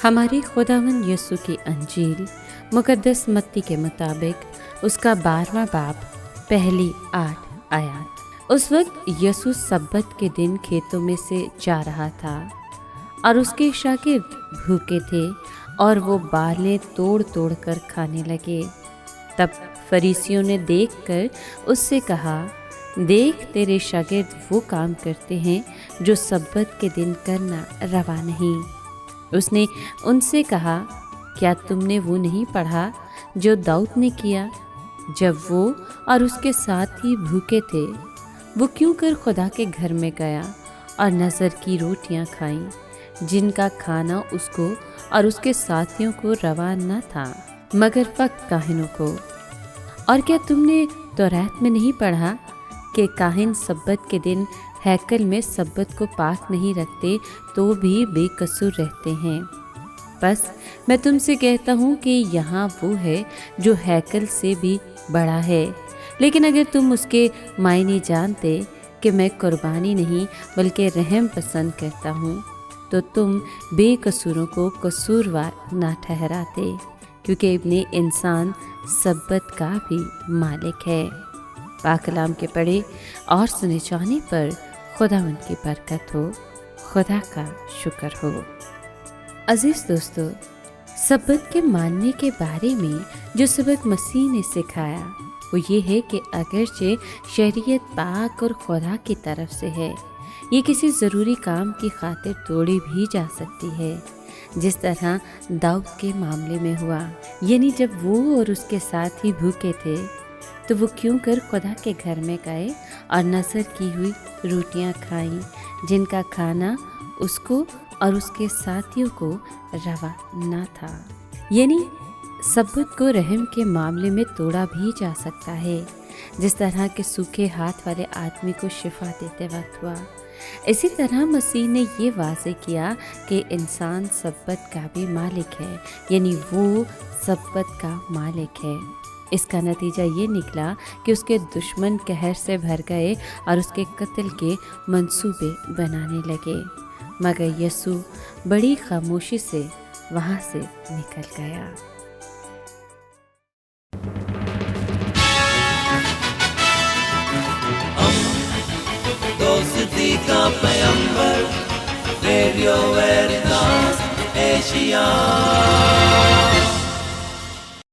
ہمارے خداوند یسوع کی انجیل مقدس متی کے مطابق اس کا 12واں باب پہلی 8 آیات۔ اس وقت یسوع سبت کے دن کھیتوں میں سے جا رہا تھا اور اس کے شاگرد بھوکے تھے اور وہ بالیں توڑ توڑ کر کھانے لگے۔ تب فریسیوں نے دیکھ کر اس سے کہا، دیکھ تیرے شاگرد وہ کام کرتے ہیں جو سبت کے دن کرنا روا نہیں۔ اس نے ان سے کہا، کیا تم نے وہ نہیں پڑھا جو داؤد نے کیا جب وہ اور اس کے ساتھی بھوکے تھے؟ وہ کیوں کر خدا کے گھر میں گیا اور نظر کی روٹیاں کھائیں جن کا کھانا اس کو اور اس کے ساتھیوں کو روا نہ تھا مگر فقط کاہنوں کو۔ اور کیا تم نے تورات میں نہیں پڑھا کہ کاہن سبت کے دن ہیکل میں سبت کو پاک نہیں رکھتے تو بھی بے قصور رہتے ہیں؟ بس میں تم سے کہتا ہوں کہ یہاں وہ ہے جو ہیکل سے بھی بڑا ہے۔ لیکن اگر تم اس کے معنی جانتے کہ میں قربانی نہیں بلکہ رحم پسند کرتا ہوں تو تم بے قصوروں کو قصوروار نہ ٹھہراتے، کیونکہ ابن انسان سبت کا بھی مالک ہے۔ پاک کلام کے پڑھے اور سنے جانے پر خداوند کی برکت ہو، خدا کا شکر ہو۔ عزیز دوستو، سبت کے ماننے کے بارے میں جو سبق مسیح نے سکھایا وہ یہ ہے کہ اگرچہ شریعت پاک اور خدا کی طرف سے ہے، یہ کسی ضروری کام کی خاطر توڑی بھی جا سکتی ہے، جس طرح داؤد کے معاملے میں ہوا۔ یعنی جب وہ اور اس کے ساتھی بھوکے تھے تو وہ کیوں کر خدا کے گھر میں گئے اور نذر کی ہوئی روٹیاں کھائیں جن کا کھانا اس کو اور اس کے ساتھیوں کو روا نہ تھا۔ یعنی سبت کو رحم کے معاملے میں توڑا بھی جا سکتا ہے، جس طرح کے سوکھے ہاتھ والے آدمی کو شفا دیتے وقت ہوا۔ اسی طرح مسیح نے یہ واضح کیا کہ انسان سبت کا بھی مالک ہے، یعنی وہ سبت کا مالک ہے۔ اس کا نتیجہ یہ نکلا کہ اس کے دشمن قہر سے بھر گئے اور اس کے قتل کے منصوبے بنانے لگے، مگر یسوع بڑی خاموشی سے وہاں سے نکل گیا۔ دوستی کا پیمبر، ریڈیو ویریتاس ایشیا۔